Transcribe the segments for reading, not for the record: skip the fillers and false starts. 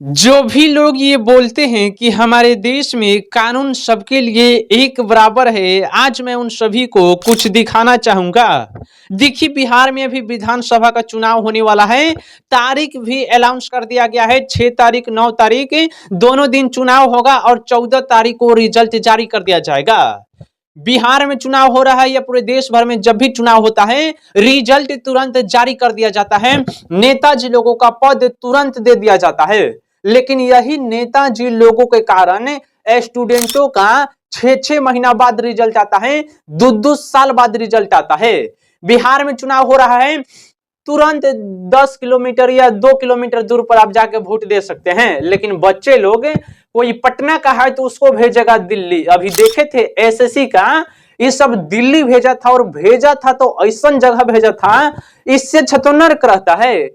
जो भी लोग ये बोलते हैं कि हमारे देश में कानून सबके लिए एक बराबर है, आज मैं उन सभी को कुछ दिखाना चाहूंगा। देखिए, बिहार में अभी विधानसभा का चुनाव होने वाला है। तारीख भी अनाउंस कर दिया गया है, 6 तारीख 9 तारीख दोनों दिन चुनाव होगा और 14 तारीख को रिजल्ट जारी कर दिया जाएगा। बिहार में चुनाव हो रहा है या पूरे देश भर में जब भी चुनाव होता है, रिजल्ट तुरंत जारी कर दिया जाता है। नेताजी लोगों का पद तुरंत दे दिया जाता है। लेकिन यही नेताजी लोगों के कारण स्टूडेंटों का 6-6 महीना बाद रिजल्ट आता है, 2-2 साल बाद रिजल्ट आता है। बिहार में चुनाव हो रहा है, तुरंत 10 किलोमीटर या 2 किलोमीटर दूर पर आप जाके वोट दे सकते हैं। लेकिन बच्चे लोग, कोई पटना का है तो उसको भेजेगा दिल्ली। अभी देखे थे एसएससी का, ये सब दिल्ली भेजा था, और भेजा था तो ऐसा जगह भेजा था, इससे छतोन्नर रहता है।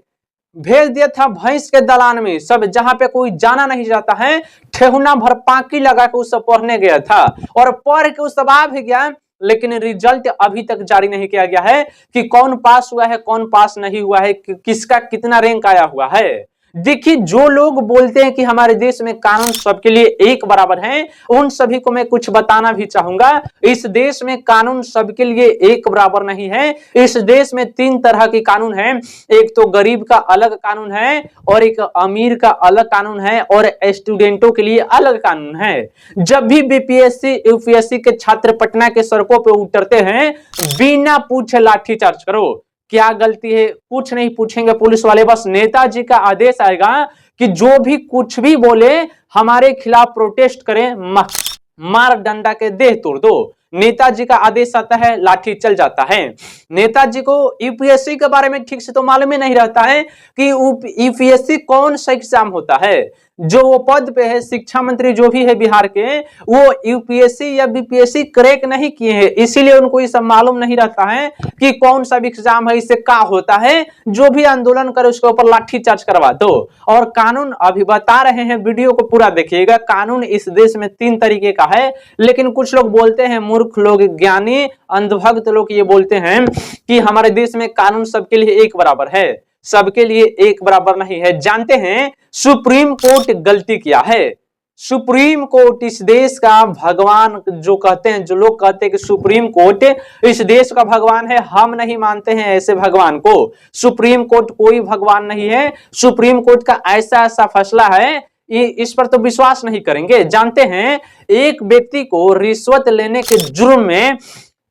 भेज दिया था भैंस के दलान में, सब जहां पे कोई जाना नहीं जाता है, ठेहुना भर पाकी लगा के उस पढ़ने गया था, और पढ़ के उस सब आ भी गया। लेकिन रिजल्ट अभी तक जारी नहीं किया गया है कि कौन पास हुआ है, कौन पास नहीं हुआ है, किसका कितना रैंक आया हुआ है। देखिए, जो लोग बोलते हैं कि हमारे देश में कानून सबके लिए एक बराबर है, उन सभी को मैं कुछ बताना भी चाहूंगा। इस देश में कानून सबके लिए एक बराबर नहीं है। इस देश में 3 तरह के कानून हैं। एक तो गरीब का अलग कानून है, और एक अमीर का अलग कानून है, और स्टूडेंटों के लिए अलग कानून है। जब भी बीपीएससी यूपीएससी के छात्र पटना के सड़कों पर उतरते हैं, बिना पूछे लाठीचार्ज करो। क्या गलती है, कुछ नहीं पूछेंगे पुलिस वाले, बस नेताजी का आदेश आएगा कि जो भी कुछ भी बोले, हमारे खिलाफ प्रोटेस्ट करें, मार डंडा के देह तोड़ दो। नेताजी का आदेश आता है, लाठी चल जाता है। नेताजी को यूपीएससी के बारे में ठीक से तो मालूम ही नहीं रहता है कि यूपीएससी कौन सा एग्जाम होता है। जो वो पद पे है, शिक्षा मंत्री जो भी है बिहार के, वो यूपीएससी या बीपीएससी क्रैक नहीं किए हैं, इसीलिए उनको ये सब मालूम नहीं रहता है कि कौन सा एग्जाम है, इससे क्या होता है। जो भी आंदोलन करे उसके ऊपर लाठी चार्ज करवा दो। और कानून अभी बता रहे हैं, वीडियो को पूरा देखिएगा। कानून इस देश में 3 तरीके का है, लेकिन कुछ लोग बोलते हैं, मूर्ख लोग, ज्ञानी अंधभक्त लोग ये बोलते हैं कि हमारे देश में कानून सबके लिए एक बराबर है। सबके लिए एक बराबर नहीं है। जानते हैं सुप्रीम कोर्ट गलती किया है। सुप्रीम कोर्ट इस देश का भगवान जो कहते हैं, जो लोग कहते हैं कि सुप्रीम कोर्ट इस देश का भगवान है, हम नहीं मानते हैं ऐसे भगवान को। सुप्रीम कोर्ट कोई भगवान नहीं है। सुप्रीम कोर्ट का ऐसा ऐसा फैसला है, इस पर तो विश्वास नहीं करेंगे। जानते हैं, एक व्यक्ति को रिश्वत लेने के जुर्म में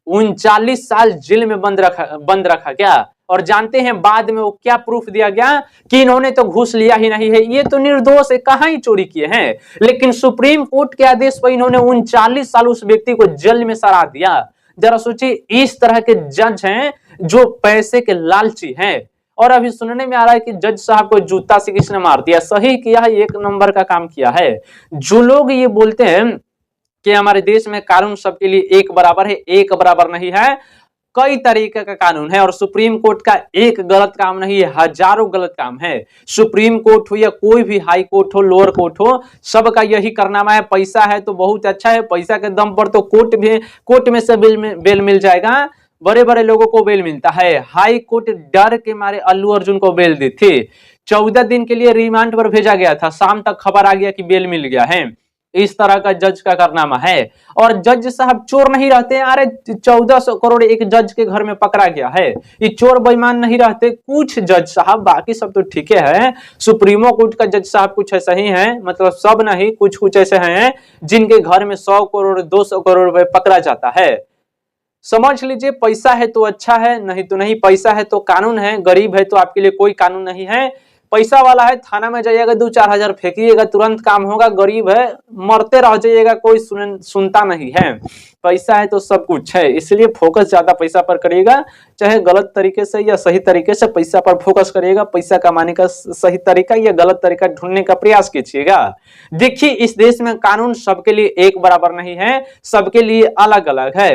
39 साल जेल में बंद रखा गया। और जानते हैं बाद में वो क्या प्रूफ दिया गया कि इन्होंने तो घूस लिया ही नहीं है, ये तो निर्दोष है, कहां ही चोरी किए हैं। लेकिन सुप्रीम कोर्ट के आदेश पर इन्होंने 39 साल उस व्यक्ति को जेल में सड़ा दिया। जरा सोचिए, इस तरह के जज हैं जो पैसे के लालची हैं। और अभी सुनने में आ रहा है कि जज साहब को जूता से किसने मार दिया। सही किया है, 1 नंबर का काम किया है। जो लोग ये बोलते हैं कि हमारे देश में कानून सबके लिए एक बराबर है, एक बराबर नहीं है। कई तरीके का कानून है, और सुप्रीम कोर्ट का एक गलत काम नहीं है, हजारों गलत काम है। सुप्रीम कोर्ट हो या कोई भी हाई कोर्ट हो, लोअर कोर्ट हो, सबका यही कारनामा है। पैसा है तो बहुत अच्छा है, पैसा के दम पर तो कोर्ट में से बेल मिल जाएगा। बड़े बड़े लोगों को बेल मिलता है। हाई कोर्ट डर के मारे अल्लू अर्जुन को बेल दी थी। 14 दिन के लिए रिमांड पर भेजा गया था, शाम तक खबर आ गया कि बेल मिल गया है। इस तरह का जज का कारनामा है। और जज साहब चोर नहीं रहते। अरे 1400 करोड़ एक जज के घर में पकड़ा गया है, ये चोर बेईमान नहीं रहते। कुछ जज साहब, बाकी सब तो ठीक है। सुप्रीमो कोर्ट का जज साहब कुछ ऐसा ही है, मतलब सब नहीं, कुछ कुछ ऐसे हैं जिनके घर में 100 करोड़ 200 करोड़ रुपए पकड़ा जाता है। समझ लीजिए, पैसा है तो अच्छा है, नहीं तो नहीं। पैसा है तो कानून है, गरीब है तो आपके लिए कोई कानून नहीं है। पैसा वाला है, थाना में जाइएगा, 2-4 हजार फेंकिएगा, तुरंत काम होगा। गरीब है, मरते रह जाइएगा, कोई सुनता नहीं है। पैसा है तो सब कुछ है, इसलिए फोकस ज्यादा पैसा पर करिएगा। चाहे गलत तरीके से या सही तरीके से पैसा पर फोकस करिएगा। पैसा कमाने का सही तरीका या गलत तरीका ढूंढने का प्रयास कीजिएगा। देखिए, इस देश में कानून सबके लिए एक बराबर नहीं है, सबके लिए अलग अलग है।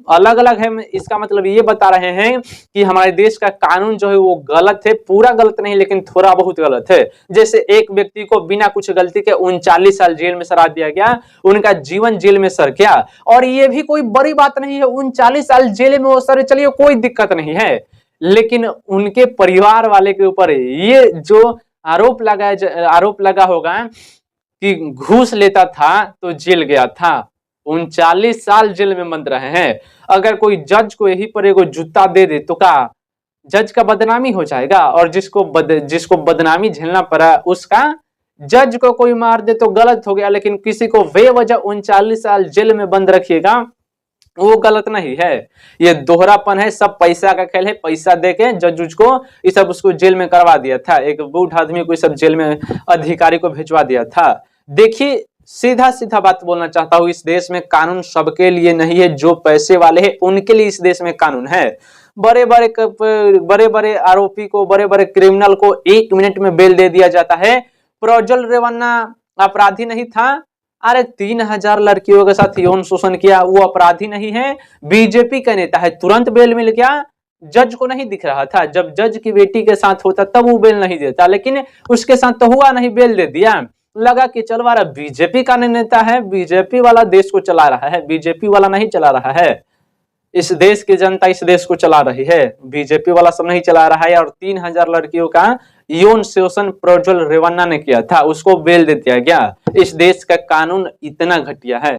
अलग अलग है, इसका मतलब ये बता रहे हैं कि हमारे देश का कानून जो है वो गलत है। पूरा गलत नहीं, लेकिन थोड़ा बहुत गलत है। जैसे एक व्यक्ति को बिना कुछ गलती के 39 साल जेल में सड़ा दिया गया, उनका जीवन जेल में सर गया। और ये भी कोई बड़ी बात नहीं है, 39 साल जेल में वो सर, चलिए कोई दिक्कत नहीं है। लेकिन उनके परिवार वाले के ऊपर ये जो आरोप लगा होगा कि घूस लेता था तो जेल गया था, 39 साल जेल में बंद रहे हैं। अगर कोई जज को यही पर एगो जूता दे दे तो क्या जज का बदनामी हो जाएगा? और जिसको बदनामी झेलना पड़ा उसका, जज को कोई मार दे तो गलत हो गया, लेकिन किसी को बेवजह 39 साल जेल में बंद रखिएगा वो गलत नहीं है। ये दोहरापन है, सब पैसा का खेल है। पैसा देके जज को ये सब उसको जेल में करवा दिया था, एक बूढ़ आदमी को सब जेल में अधिकारी को भिजवा दिया था। देखिए सीधा सीधा बात बोलना चाहता हूँ, इस देश में कानून सबके लिए नहीं है, जो पैसे वाले हैं उनके लिए इस देश में कानून है। बड़े बड़े आरोपी को, बड़े बड़े क्रिमिनल को 1 मिनट में बेल दे दिया जाता है। प्रज्वल रेवन्ना अपराधी नहीं था, अरे 3000 लड़कियों के साथ यौन शोषण किया, वो अपराधी नहीं है, बीजेपी का नेता है, तुरंत बेल मिल गया। जज को नहीं दिख रहा था, जब जज की बेटी के साथ होता तब वो बेल नहीं देता, लेकिन उसके साथ तो हुआ नहीं, बेल दे दिया। लगा कि चल वारा बीजेपी का नेता है, बीजेपी वाला देश को चला रहा है, बीजेपी वाला नहीं चला रहा है, इस देश की जनता इस देश को चला रही है, बीजेपी वाला सब नहीं चला रहा है। और 3000 लड़कियों का यौन शोषण प्रज्वल रेवन्ना ने किया था, उसको बेल दे दिया गया। इस देश का कानून इतना घटिया है।